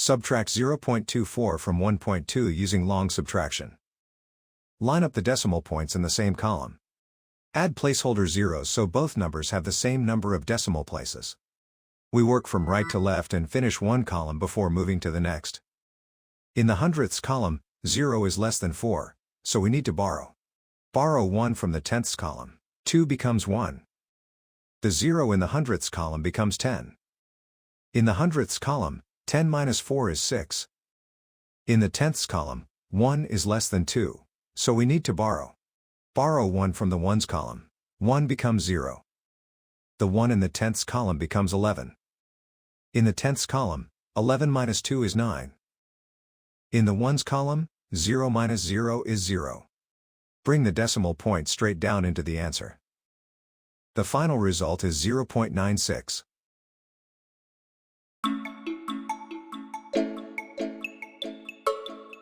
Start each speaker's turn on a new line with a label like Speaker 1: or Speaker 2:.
Speaker 1: Subtract 0.24 from 1.2 using long subtraction. Line up the decimal points in the same column. Add placeholder zeros so both numbers have the same number of decimal places. We work from right to left and finish one column before moving to the next. In the hundredths column, 0 is less than 4, so we need to borrow. Borrow 1 from the tenths column. 2 becomes 1. The 0 in the hundredths column becomes 10. In the hundredths column, 10 minus 4 is 6. In the tenths column, 1 is less than 2, so we need to borrow. Borrow 1 from the ones column. 1 becomes 0. The 1 in the tenths column becomes 11. In the tenths column, 11 minus 2 is 9. In the ones column, 0 minus 0 is 0. Bring the decimal point straight down into the answer. The final result is 0.96.